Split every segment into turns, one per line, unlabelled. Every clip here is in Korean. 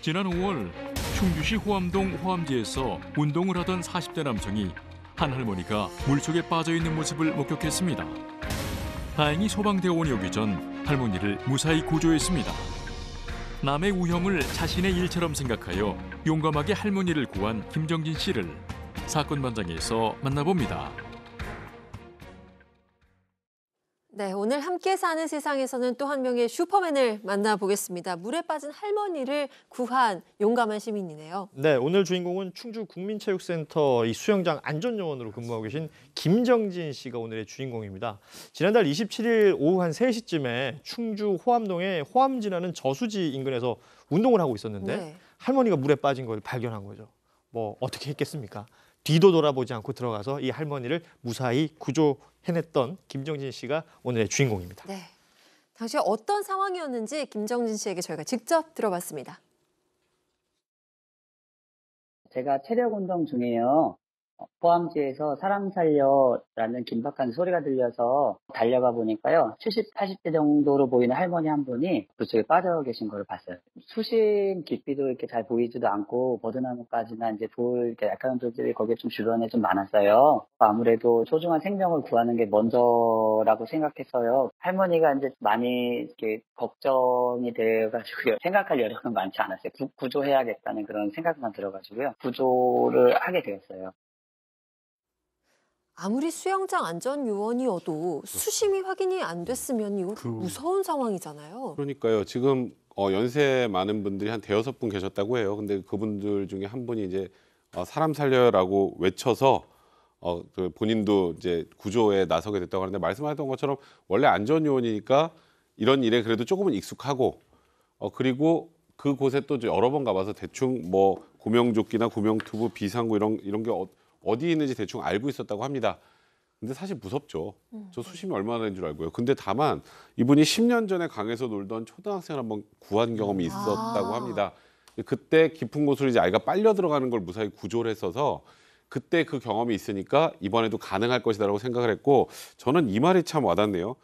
지난 5월 충주시 호암동 호암지에서 운동을 하던 40대 남성이 한 할머니가 물속에 빠져있는 모습을 목격했습니다. 다행히 소방대원이 오기 전 할머니를 무사히 구조했습니다. 남의 위험을 자신의 일처럼 생각하여 용감하게 할머니를 구한 김정진 씨를 사건 현장에서 만나봅니다.
네, 오늘 함께 사는 세상에서는 또 한 명의 슈퍼맨을 만나보겠습니다. 물에 빠진 할머니를 구한 용감한 시민이네요.
네, 오늘 주인공은 충주국민체육센터 이 수영장 안전요원으로 근무하고 계신 김정진 씨가 오늘의 주인공입니다. 지난달 27일 오후 한 3시쯤에 충주 호암동의 호암지라는 저수지 인근에서 운동을 하고 있었는데
네.
할머니가 물에 빠진 걸 발견한 거죠. 뭐 어떻게 했겠습니까? 뒤도 돌아보지 않고 들어가서 이 할머니를 무사히 구조해냈던 김정진 씨가 오늘의 주인공입니다.
네, 당시 어떤 상황이었는지 김정진 씨에게 저희가 직접 들어봤습니다.
제가 체력 운동 중에요. 포항지에서 사람 살려라는 긴박한 소리가 들려서 달려가 보니까요. 70, 80대 정도로 보이는 할머니 한 분이 그쪽에 빠져 계신 걸 봤어요. 수심 깊이도 이렇게 잘 보이지도 않고 버드나무까지나 이제 돌, 이렇게 약한 돌들이 거기에 좀 주변에 좀 많았어요. 아무래도 소중한 생명을 구하는 게 먼저라고 생각했어요. 할머니가 이제 많이 이렇게 걱정이 돼가지고요. 생각할 여력은 많지 않았어요. 구조해야겠다는 그런 생각만 들어가지고요. 구조를 하게 되었어요.
아무리 수영장 안전요원이어도 수심이 확인이 안 됐으면 이거 무서운 상황이잖아요.
그러니까요. 지금 연세 많은 분들이 한 대여섯 분 계셨다고 해요. 근데 그분들 중에 한 분이 이제 사람 살려라고 외쳐서 그 본인도 이제 구조에 나서게 됐다고 하는데 말씀하셨던 것처럼 원래 안전요원이니까 이런 일에 그래도 조금은 익숙하고 그리고 그곳에 또 여러 번 가봐서 대충 뭐 구명조끼나 구명투브, 비상구 이런 게 어디 있는지 대충 알고 있었다고 합니다. 근데 사실 무섭죠. 저 수심이 얼마나 되는 줄 알고요. 근데 다만 이분이 10년 전에 강에서 놀던 초등학생을 한번 구한 경험이 있었다고 합니다. 그때 깊은 곳으로 이제 아이가 빨려 들어가는 걸 무사히 구조를 했어서 그때 그 경험이 있으니까 이번에도 가능할 것이다라고 생각을 했고 저는 이 말이 참 와닿네요.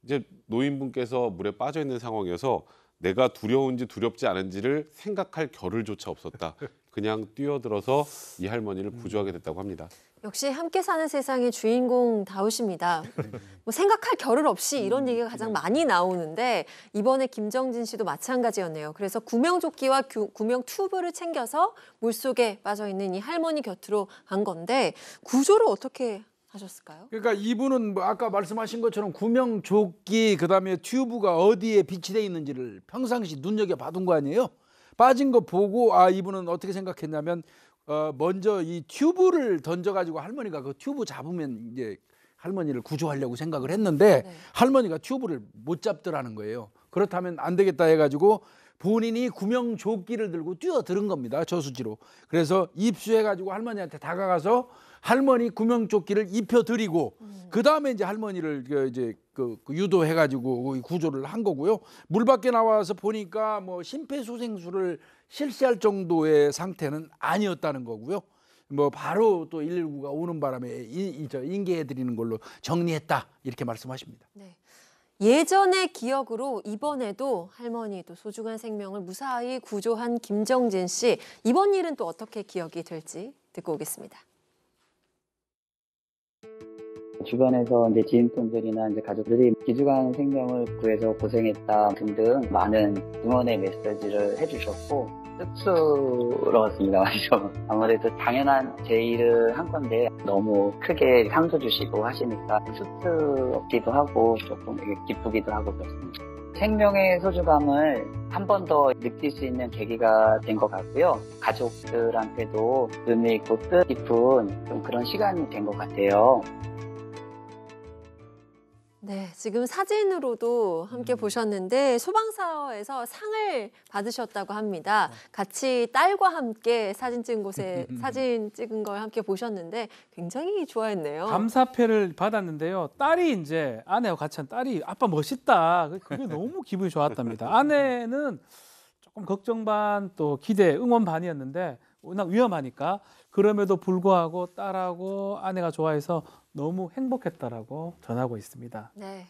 이제 노인분께서 물에 빠져 있는 상황이어서 내가 두려운지 두렵지 않은지를 생각할 겨를조차 없었다. 그냥 뛰어들어서 이 할머니를 구조하게 됐다고 합니다.
역시 함께 사는 세상의 주인공다우십니다. 뭐 생각할 겨를 없이 이런 얘기가 가장 많이 나오는데 이번에 김정진 씨도 마찬가지였네요. 그래서 구명조끼와 구명 튜브를 챙겨서 물속에 빠져있는 이 할머니 곁으로 간 건데 구조를 어떻게 하셨을까요?
그러니까 이분은 뭐 아까 말씀하신 것처럼 구명조끼 그다음에 튜브가 어디에 비치되어 있는지를 평상시 눈여겨봐둔 거 아니에요? 빠진 거 보고 이분은 어떻게 생각했냐면 먼저 이 튜브를 던져가지고 할머니가 그 튜브 잡으면 이제 할머니를 구조하려고 생각을 했는데
네.
할머니가 튜브를 못 잡더라는 거예요. 그렇다면 안 되겠다 해가지고 본인이 구명조끼를 들고 뛰어들은 겁니다. 저수지로. 그래서 입수해가지고 할머니한테 다가가서 할머니 구명조끼를 입혀드리고 그 다음에 이제 할머니를 유도해가지고 구조를 한 거고요. 물 밖에 나와서 보니까 뭐 심폐소생술을 실시할 정도의 상태는 아니었다는 거고요. 뭐 바로 또 119가 오는 바람에 인계해드리는 걸로 정리했다 이렇게 말씀하십니다.
네. 예전의 기억으로 이번에도 할머니도 소중한 생명을 무사히 구조한 김정진 씨. 이번 일은 또 어떻게 기억이 될지 듣고 오겠습니다.
주변에서 이제 지인분들이나 이제 가족들이 귀중한 생명을 구해서 고생했다 등등 많은 응원의 메시지를 해주셨고 쑥스러웠습니다. 아무래도 당연한 제 일을 한 건데 너무 크게 상도 주시고 하시니까 쑥스럽기도 하고 조금 기쁘기도 하고 그렇습니다. 생명의 소중함을 한 번 더 느낄 수 있는 계기가 된 것 같고요. 가족들한테도 의미 있고 뜻깊은 좀 그런 시간이 된 것 같아요.
네, 지금 사진으로도 함께 보셨는데 소방서에서 상을 받으셨다고 합니다. 같이 딸과 함께 사진 찍은 곳에 사진 찍은 걸 함께 보셨는데 굉장히 좋아했네요.
감사패를 받았는데요. 딸이 이제 아내와 같이 한 딸이 아빠 멋있다. 그게 너무 기분이 좋았답니다. 아내는 조금 걱정 반 또 기대 응원 반이었는데 워낙 위험하니까 그럼에도 불구하고 딸하고 아내가 좋아해서 너무 행복했다라고 전하고 있습니다.
네,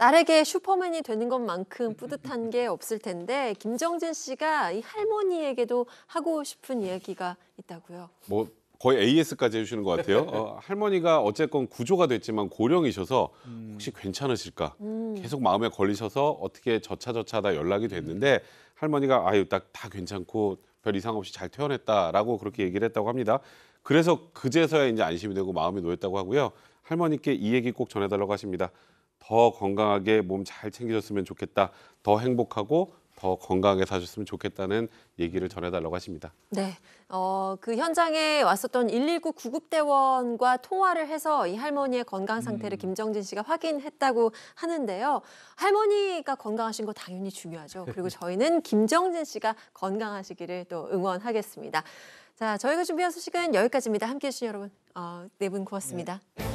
딸에게 슈퍼맨이 되는 것만큼 뿌듯한 게 없을 텐데 김정진 씨가 이 할머니에게도 하고 싶은 이야기가 있다고요.
뭐 거의 AS까지 해주시는 것 같아요. 할머니가 어쨌건 구조가 됐지만 고령이셔서 혹시 괜찮으실까? 계속 마음에 걸리셔서 어떻게 저차저차하다 연락이 됐는데 할머니가 아유 다 괜찮고 별 이상 없이 잘 퇴원했다라고 그렇게 얘기를 했다고 합니다. 그래서 그제서야 이제 안심이 되고 마음이 놓였다고 하고요. 할머니께 이 얘기 꼭 전해달라고 하십니다. 더 건강하게 몸 잘 챙기셨으면 좋겠다. 더 행복하고 더 건강하게 사셨으면 좋겠다는 얘기를 전해달라고 하십니다.
네, 그 현장에 왔었던 119 구급대원과 통화를 해서 이 할머니의 건강 상태를 김정진 씨가 확인했다고 하는데요. 할머니가 건강하신 거 당연히 중요하죠. 그리고 저희는 김정진 씨가 건강하시기를 또 응원하겠습니다. 자, 저희가 준비한 소식은 여기까지입니다. 함께해 주신 여러분, 네 분 고맙습니다.
네.